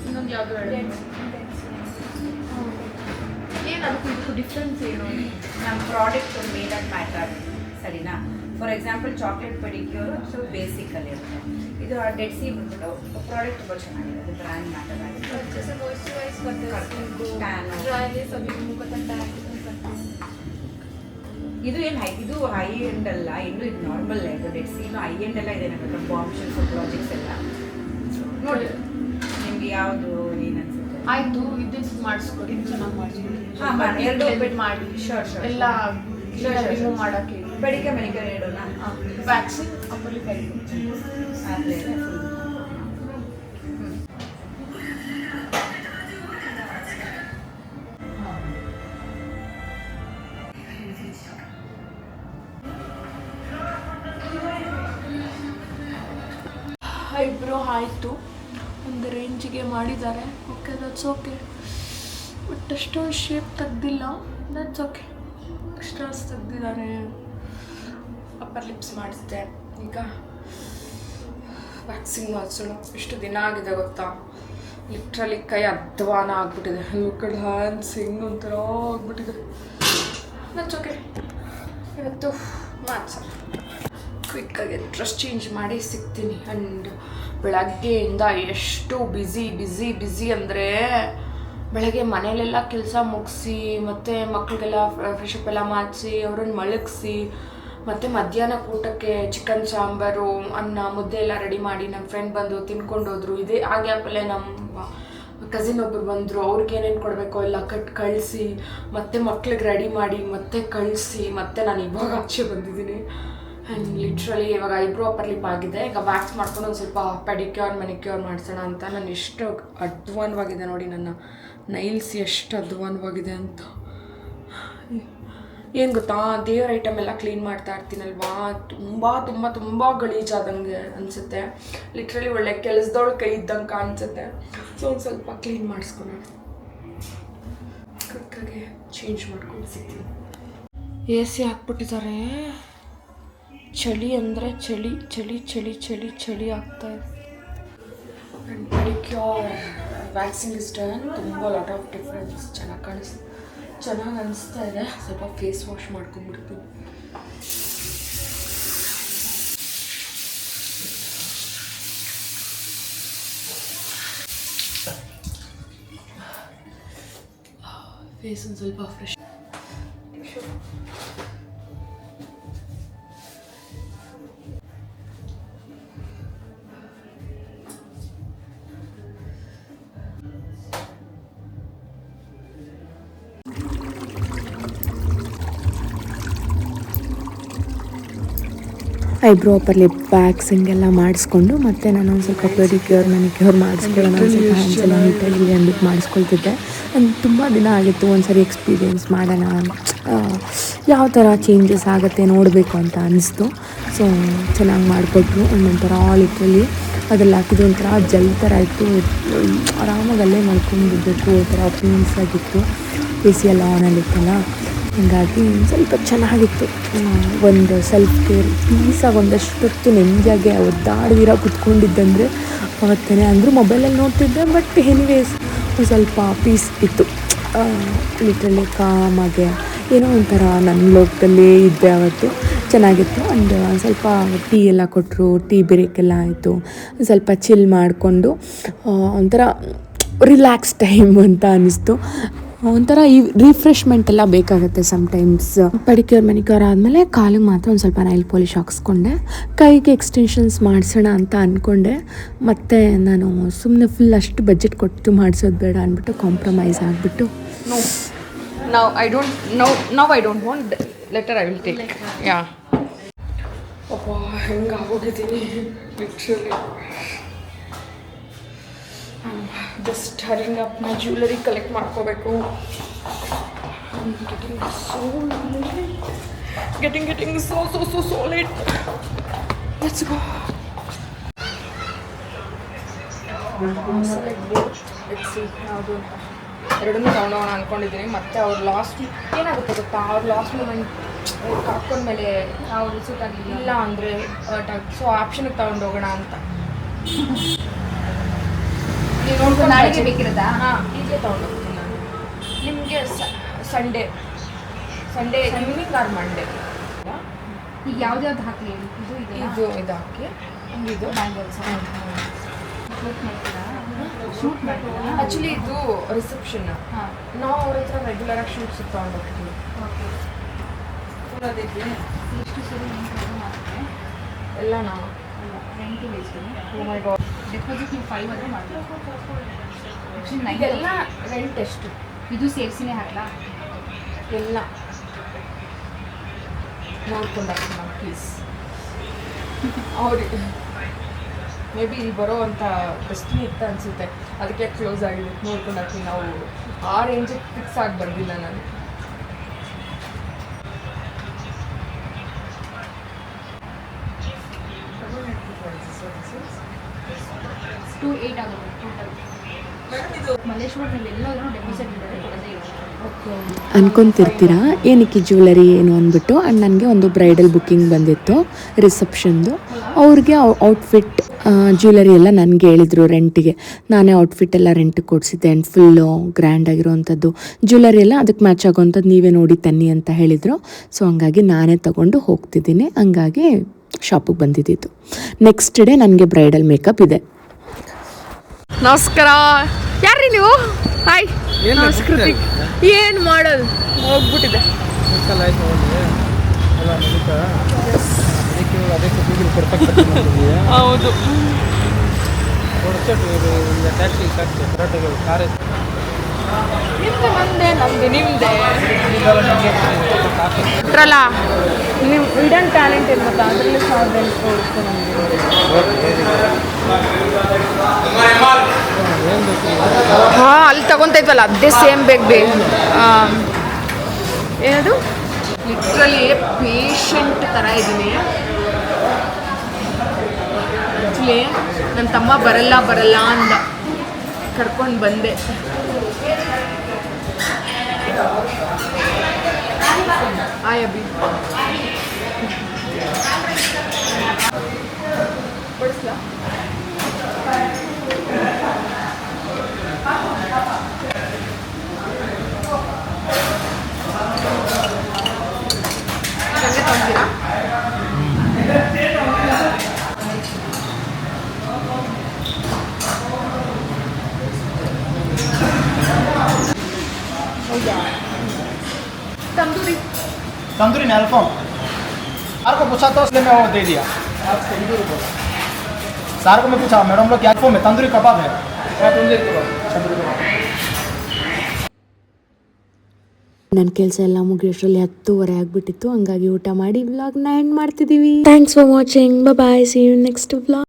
Speaker 1: ಇನ್ನೊಂದು ಯಾವುದು ಹೇಳಿ. ಏನು ಅದಕ್ಕೂ ಇದಕ್ಕೂ ಡಿಫ್ರೆನ್ಸ್ ಏನು?
Speaker 4: ನಮ್ಮ ಪ್ರಾಡಕ್ಟ್ ಮೇಡ್ ಆ್ಯಂಡ್ ಮ್ಯಾಟರ್ ಸರಿನಾ. ಫಾರ್ ಎಕ್ಸಾಂಪಲ್ ಚಾಕ್ಲೇಟ್ ಪೆಡಿಕ್ಯೂರು ಸ್ವಲ್ಪ ಬೇಸಿಕಲ್ಲಿ ಇರುತ್ತೆ. ಇದು ಡೆಡ್ ಸಿ ಬಂದ್ಬಿಟ್ಟು ಪ್ರಾಡಕ್ಟ್ ತುಂಬ ಚೆನ್ನಾಗಿದೆ. ಅದು ಬ್ರ್ಯಾಂಡ್ ಮ್ಯಾಟರ್ ಆಗಿದೆ. ಇದು ಏನು ಇದು ಹೈ ಎಂಡ್ ಅಲ್ಲ, ಇನ್ನು ಇದು ನಾರ್ಮಲ್ ಇದು ಡೆಡ್ ಸಿ ಹೈ ಎಂಡ್ ಎಲ್ಲ ಇದೆ. ನಮ್ಮ ಬಾಂಬ್ಶಲ್ಸ್ ಪ್ರಾಜೆಕ್ಟ್ಸ್ ಎಲ್ಲ ನೋಡಿ ನಿಮ್ಗೆ ಯಾವುದು ಏನು ಅನ್ಸುತ್ತೆ?
Speaker 1: ಆಯಿತು, ಇದು ಮಾಡಿಸ್ಕೊಡಿ, ಚೆನ್ನಾಗಿ ಮಾಡಿಸ್ಕೊಡಿ.
Speaker 4: ಹಾಂ ಎರಡು
Speaker 1: ಬಿಟ್ಟು ಮಾಡಿ
Speaker 4: ಶೋರ್ ಶೋರ್
Speaker 1: ಎಲ್ಲ ರಿಮೂವ್ ಮಾಡೋಕ್ಕೆ.
Speaker 4: ಬೆಳಿಗ್ಗೆ ಮೆಡಿಕಲ್ ಎರಡೋಣ
Speaker 1: ವ್ಯಾಕ್ಸಿನ್ ಅಪ್ಪಲ್ಲಿ ಕೈಗೆ
Speaker 4: ಆದರೆ
Speaker 1: ಐಬ್ರೋ ಆಯಿತು, ಒಂದು ರೇಂಜಿಗೆ ಮಾಡಿದ್ದಾರೆ. Okay, that's okay. ಬಟ್ ಅಷ್ಟೊಂದು ಶೇಪ್ ತೆಗ್ದಿಲ್ಲ, ದಟ್ಸ್ ಓಕೆ. ಎಕ್ಸ್ಟ್ರಾಸ್ ತೆಗ್ದಿದ್ದಾರೆ. ಅಪ್ಪರ್ ಲಿಪ್ಸ್ ಮಾಡಿಸಿದೆ. ಈಗ ವ್ಯಾಕ್ಸಿನ್ ಮಾಡಿಸೋಣ. ಎಷ್ಟು ದಿನ ಆಗಿದೆ ಗೊತ್ತಾ? ಲಿಟ್ರಲಿ ಕೈ ಅಧ್ವಾನ ಆಗ್ಬಿಟ್ಟಿದೆ. ಲುಕ್ಕಡ್ ಹ್ಯಾಂಡ್ಸ್ ಹಿಂಗೆ ಒಂಥರ ಆಗ್ಬಿಟ್ಟಿದೆ. That's okay. ಇವತ್ತು ಮಾಡಿಸೋಣ. ಕ್ವಿಕ್ಕಾಗಿ ಡ್ರೆಸ್ ಚೇಂಜ್ ಮಾಡಿ ಸಿಗ್ತೀನಿ. ಆ್ಯಂಡ್ ಬೆಳಗ್ಗೆಯಿಂದ ಎಷ್ಟು ಬ್ಯುಸಿ ಅಂದರೆ ಬೆಳಗ್ಗೆ ಮನೇಲೆಲ್ಲ ಕೆಲಸ ಮುಗಿಸಿ ಮತ್ತು ಮಕ್ಕಳಿಗೆಲ್ಲ ಫ್ರೆಶಪ್ ಎಲ್ಲ ಮಾಡಿಸಿ ಅವ್ರನ್ನ ಮಲಗಿಸಿ ಮತ್ತು ಮಧ್ಯಾಹ್ನ ಊಟಕ್ಕೆ ಚಿಕನ್ ಸಾಂಬಾರು ಅನ್ನ ಮುದ್ದೆ ಎಲ್ಲ ರೆಡಿ ಮಾಡಿ ನನ್ನ ಫ್ರೆಂಡ್ ಬಂದು ತಿನ್ಕೊಂಡು ಹೋದರು. ಇದೇ ಆ ಗ್ಯಾಪಲ್ಲೇ ನಮ್ಮ ಕಸಿನ್ ಒಬ್ಬರು ಬಂದರು. ಅವ್ರಿಗೆ ಏನೇನು ಕೊಡಬೇಕೋ ಎಲ್ಲ ಕಳಿಸಿ ಮತ್ತು ಮಕ್ಳಿಗೆ ರೆಡಿ ಮಾಡಿ ಮತ್ತೆ ಕಳಿಸಿ ಮತ್ತೆ ನಾನು ಇವಾಗ ಆಚೆ ಬಂದಿದ್ದೀನಿ. ಆ್ಯಂಡ್ ಲಿಟ್ರಲಿ ಇವಾಗ ಐಬ್ರೋ ಅಪ್ಪರ್ ಲಿಪ್ ಆಗಿದೆ. ಈಗ ವ್ಯಾಕ್ಸ್ ಮಾಡ್ಕೊಂಡು ಒಂದು ಸ್ವಲ್ಪ ಪೆಡಿಕ್ಯೂರ್ ಮೆನಿಕ್ಯೂರ್ ಮಾಡಿಸೋಣ ಅಂತ. ನಾನು ಎಷ್ಟು ಅಧ್ವಾನವಾಗಿದೆ ನೋಡಿ, ನನ್ನ ನೈಲ್ಸ್ ಎಷ್ಟು ಅಧ್ವಾನವಾಗಿದೆ ಅಂತ. ಏನು ಗೊತ್ತಾ, ದೇವ್ರ ಐಟಮ್ ಎಲ್ಲ ಕ್ಲೀನ್ ಮಾಡ್ತಾ ಇರ್ತೀನಲ್ವಾ, ತುಂಬ ಗಲೀಜಾದಂಗೆ ಅನಿಸುತ್ತೆ. ಲಿಟ್ರಲಿ ಒಳ್ಳೆ ಕೆಲಸದೊಳಗೆ ಕೈ ಇದ್ದಂಗೆ ಕಾಣಿಸುತ್ತೆ. ಸೊ ಒಂದು ಸ್ವಲ್ಪ ಕ್ಲೀನ್ ಮಾಡಿಸ್ಕೊಳ್ಳೋಣ. ಕ್ವಿಕ್ಕಾಗಿ ಚೇಂಜ್ ಮಾಡ್ಕೊಂಡು ಸಿಗ್ತೀನಿ. AC ಹಾಕ್ಬಿಟ್ಟಿದ್ದಾರೆ. ಚಳಿ ಅಂದರೆ ಚಳಿ ಆಗ್ತಾಯಿದೆ. And pedicure waxing is done. ತುಂಬ ಲಾಟ್ ಆಫ್ ಡಿಫ್ರೆನ್ಸ್. ಚೆನ್ನಾಗಿ ಅನಿಸ್ತಾ ಇದೆ. ಸ್ವಲ್ಪ ಫೇಸ್ ವಾಶ್ ಮಾಡ್ಕೊಂಡ್ಬಿಡ್ತೀನಿ. ಫೇಸ್ ಒಂದು ಸ್ವಲ್ಪ fresh.
Speaker 2: Eyebrow upper lip waxing ಎಲ್ಲ ಮಾಡಿಸ್ಕೊಂಡು ಮತ್ತೆ ನಾನು ಒಂದು ಸ್ವಲ್ಪ ಪೆಡಿಕ್ಯೂರ್ ಮ್ಯಾನಿಕ್ಯೂರ್ ಮಾಡಿಸ್ಕೊಳ್ಳೋಣ, ಒಂದು ಸ್ವಲ್ಪ ಹ್ಯಾಂಡ್ಸೆಲ್ಲ ನೀಟಾಗಿ ಅಂದ್ಬಿಟ್ಟು ಮಾಡಿಸ್ಕೊಳ್ತಿದ್ದೆ. ತುಂಬ ದಿನ ಆಗಿತ್ತು ಒಂದು ಸರಿ ಎಕ್ಸ್ಪೀರಿಯೆನ್ಸ್ ಮಾಡೋಣ, ಯಾವ ಥರ ಚೇಂಜಸ್ ಆಗುತ್ತೆ ನೋಡಬೇಕು ಅಂತ ಅನಿಸ್ತು. ಸೊ ಚೆನ್ನಾಗಿ ಮಾಡಿಕೊಟ್ರು. ಒಂದೊಂಥರ ಲಿಟ್ರಲಿ ಅದೆಲ್ಲ ಹಾಕಿದ್ದು ಒಂಥರ ಜಲ್ ಥರ ಇತ್ತು. ಆರಾಮಾಗಿ ಅಲ್ಲೇ ಮಾಡ್ಕೊಂಡ್ಬಿಡ್ಬೇಕು, ಒಂಥರ ಪೀಸ್ ಆಗಿತ್ತು. AC ಎಲ್ಲ ಆನಲ್ಲಿತ್ತಲ್ಲ, ಹೀಗಾಗಿ ಸ್ವಲ್ಪ ಚೆನ್ನಾಗಿತ್ತು. ಒಂದು ಸೆಲ್ಫ್ ಕೇರ್ ಪೀಸಾಗಿ ಒಂದಷ್ಟೊತ್ತು ನೆಮ್ಮದಿಯಾಗಿ ಒದ್ದಾಡ್ದಿರ ಕುತ್ಕೊಂಡಿದ್ದಂದರೆ ಅವತ್ತೇ. ಅಂದರೂ ಮೊಬೈಲಲ್ಲಿ ನೋಡ್ತಿದ್ದೆ, ಬಟ್ ಎನಿವೇಸ್ ಒಂದು ಸ್ವಲ್ಪ ಪೀಸ್ ಇತ್ತು. ಲಿಟ್ರಲಿ ಕಾಮಾಗೆ ಏನೋ ಒಂಥರ ನನ್ನ ಲೋಕದಲ್ಲೇ ಇದ್ದೆ ಅವತ್ತು. ಚೆನ್ನಾಗಿತ್ತು. ಆ್ಯಂಡ್ ಸ್ವಲ್ಪ ಟೀ ಎಲ್ಲ ಕೊಟ್ಟರು, ಟೀ ಬ್ರೇಕ್ ಎಲ್ಲ ಆಯಿತು. ಸ್ವಲ್ಪ ಚಿಲ್ ಮಾಡಿಕೊಂಡು ಒಂಥರ ರಿಲ್ಯಾಕ್ಸ್ ಟೈಮ್ ಅಂತ ಅನ್ನಿಸ್ತು. ಒಂಥರ ಈ ರಿಫ್ರೆಶ್ಮೆಂಟ್ ಎಲ್ಲ ಬೇಕಾಗುತ್ತೆ ಸಮ್ಟೈಮ್ಸ್. ಪೆಡಿಕ್ಯೂರ್ ಮೆನಿಕ್ಯೂರ್ ಆದಮೇಲೆ ಕಾಲಿಗೆ ಮಾತ್ರ ಒಂದು ಸ್ವಲ್ಪ ನೈಲ್ ಪಾಲಿಶ್ ಹಾಕ್ಸ್ಕೊಂಡೆ, ಕೈಗೆ ಎಕ್ಸ್ಟೆನ್ಷನ್ಸ್ ಮಾಡಿಸೋಣ ಅಂತ ಅಂದ್ಕೊಂಡೆ. ಮತ್ತು ನಾನು ಸುಮ್ಮನೆ ಫುಲ್ ಅಷ್ಟು ಬಜೆಟ್ ಕೊಟ್ಟು ಮಾಡಿಸೋದು ಬೇಡ ಅಂದ್ಬಿಟ್ಟು ಕಾಂಪ್ರಮೈಸ್ ಆಗಿಬಿಟ್ಟು
Speaker 1: Now I don't want letter. I will take. Yeah. ಅಪ್ಪ ಹೆಂಗೆ ಆಗೋಗಿದ್ದೀನಿ literally. Just hurrying up my jewellery collect ಮಾಡ್ಕೋಬೇಕು. getting so late. Let's go. Select both. Let's see ಯಾವುದು ಎರಡನ್ನೂ ತಗೊಂಡೋಗೋಣ ಅಂದ್ಕೊಂಡಿದ್ದೀನಿ. ಮತ್ತು ಅವ್ರು ಲಾಸ್ಟ್ ಏನಾಗುತ್ತೆ ಗೊತ್ತಾ, ಅವ್ರು ಲಾಸ್ಟ್ ಮೂಮೆಂಟ್ ಹಾಕ್ಕೊಂಡ್ಮೇಲೆ ಅವ್ರು ಇಲ್ಲ ಅಂದರೆ ಸೊ ಆಪ್ಷನ್ಗೆ ತಗೊಂಡೋಗೋಣ ಅಂತ. ನೀವು ನೋಡ್ಕೊಂಡು
Speaker 4: ನಾಳೆಗೆ ಬೇಕಿರೋದಾ?
Speaker 1: ಹಾಂ, ಈಗಲೇ ತೊಗೊಂಡೋಗ್ತೀನಿ ನಾನು. ನಿಮಗೆ ಸಂಡೇ ಈವ್ನಿಂಗ್ ಆರ್ ಮಂಡೇ.
Speaker 4: ಈಗ ಯಾವ್ದು ಹಾಕಲಿ?
Speaker 1: ಇದು ಹಾಕಿ ಇದು
Speaker 4: ಬ್ಯಾಂಗಲ್ಸ್ ಶೂಟ್ ಮಾಡ್ತೀರಾ?
Speaker 1: ಆ್ಯಕ್ಚುಲಿ ಇದು ರಿಸೆಪ್ಷನ್. ನಾವು ಅವ್ರ ಹತ್ರ ರೆಗ್ಯುಲರಾಗಿ ಶೂಟ್ಸ್ ತೊಗೊಂಡೋಗ್ತೀವಿ.
Speaker 4: ಓಕೆ.
Speaker 1: ಅದಕ್ಕೆ
Speaker 4: ಎಷ್ಟು ಸರಿ ಮಾಡ್ತೀವಿ
Speaker 1: ಎಲ್ಲ ನಾವು
Speaker 4: ರೆಂಟಿಗೆ ಎಷ್ಟು?
Speaker 1: ಓ ಮೈ ಗಾಡ್.
Speaker 4: ಡೆಪಾಸಿಟ್ ನೀವು 5 ಆದರೆ ಮಾಡ್ತೀವಿ.
Speaker 1: ಇದೆಲ್ಲ ರೆಂಟ್ ಎಷ್ಟು?
Speaker 4: ಇದು ಸೇರಿಸಿನೇ ಹಾಕಲಾ?
Speaker 1: ಎಲ್ಲ ನೋಡ್ಕೊಂಡು ಹಾಕ್ತೀನಿ ನಾವು ಪ್ಲೀಸ್. ಅವ್ರಿಗೆ ಮೇ ಬಿ ಇಲ್ಲಿ ಬರೋ ಅಂಥ ಡೆಸ್ಟಿನಿ ಇತ್ತು ಅನಿಸುತ್ತೆ, ಅದಕ್ಕೆ ಕ್ಲೋಸ್ ಆಗಿದೆ. ನೋಡ್ಕೊಂಡು ಹಾಕ್ತೀನಿ. ನಾವು ಆ ರೇಂಜಿಗೆ ಫಿಕ್ಸ್ ಆಗಿ ಬಂದಿಲ್ಲ ನಾನು.
Speaker 4: ಟು 8 ಆಗುತ್ತೆ ಟೋಟಲ್. ಮಲ್ಲೇಶ್ವರದಲ್ಲಿ ಎಲ್ಲಾದರೂ ಡೆಪಾಸಿಟ್ ಇದ್ದಾರೆ ಕೊಡೋದೇ ಇಲ್ಲ.
Speaker 2: ಅನ್ಕೊಂತಿರ್ತೀರಾ ಏನಕ್ಕೆ ಜ್ಯುವೆಲರಿ ಏನು ಅಂದ್ಬಿಟ್ಟು. ಆ್ಯಂಡ್ ನನಗೆ ಒಂದು ಬ್ರೈಡಲ್ ಬುಕ್ಕಿಂಗ್ ಬಂದಿತ್ತು ರಿಸೆಪ್ಷನ್ದು. ಅವ್ರಿಗೆ ಔಟ್ಫಿಟ್ ಜ್ಯುವೆಲರಿ ಎಲ್ಲ ನನಗೆ ಹೇಳಿದರು ರೆಂಟಿಗೆ. ನಾನೇ ಔಟ್ಫಿಟ್ ಎಲ್ಲ ರೆಂಟಿಗೆ ಕೊಡಿಸಿದ್ದೆ. ಆ್ಯಂಡ್ ಫುಲ್ಲು ಗ್ರ್ಯಾಂಡಾಗಿರೋವಂಥದ್ದು ಜ್ಯುವೆಲರಿ ಎಲ್ಲ ಅದಕ್ಕೆ ಮ್ಯಾಚ್ ಆಗೋವಂಥದ್ದು ನೀವೇ ನೋಡಿ ತನ್ನಿ ಅಂತ ಹೇಳಿದರು. ಸೊ ಹಂಗಾಗಿ ನಾನೇ ತಗೊಂಡು ಹೋಗ್ತಿದ್ದೀನಿ. ಹಂಗಾಗಿ ಶಾಪಿಗೆ ಬಂದಿದ್ದಿತ್ತು. ನೆಕ್ಸ್ಟ್ ಡೇ ನನಗೆ ಬ್ರೈಡಲ್ ಮೇಕಪ್ ಇದೆ.
Speaker 1: ನಮಸ್ಕಾರ. ಯಾರ್ರಿ ನೀವು? ಹಾಯ್. ನಮಸ್ಕೃತಿ. ಏನು ಮಾಡೋದು, ಹೋಗ್ಬಿಟ್ಟಿದೆ. ಹೌದು. ನಿಮ್ದು ನಂದೆ, ನಮ್ದು ನಿಮ್ದೆ. ಬಿಟ್ರಲ್ಲ ನೀವು ಹಿಡನ್ ಟ್ಯಾಲೆಂಟ್ ಏನು ಗೊತ್ತಾ, ಅದರಲ್ಲಿ ಹಾಂ ಅಲ್ಲಿ ತಗೊತೈತಲ್ಲ ಅದೇ ಸೇಮ್ ಬೇಕು. ಏನದು ಲಿಟ್ರಲಿ ಪೇಷಂಟ್ ಥರ ಇದ್ದೀನಿ. ಆ್ಯಕ್ಚುಲಿ ನನ್ನ ತಮ್ಮ ಬರಲ್ಲ ಅಂದ, ಕರ್ಕೊಂಡು ಬಂದೆ. ಆಯ್ ಅಭಿ ಬಡಿಸ್ಲಾ? ಸಂಗೆ ತೊಗೊಂತೀರಾ? हौदा
Speaker 5: तंदूरी नेल्फॉर्म सार को पूछा तो इसलिए मैं वो दे दिया। तंदूरी बोला सार को मैं पूछा मैडम लोग क्या में तंदूरी कबाब है।
Speaker 2: ನನ್ನ ಕೆಲಸ ಎಲ್ಲ ಮುಗಿಯೋಷ್ಟರಲ್ಲಿ 10:30 ಆಗಿಬಿಟ್ಟಿತ್ತು. ಹಂಗಾಗಿ ಊಟ ಮಾಡಿ ವ್ಲಾಗ್ನ ಎಂಡ್ ಮಾಡ್ತಿದ್ದೀವಿ. Thanks for watching. Bye. See you next vlog.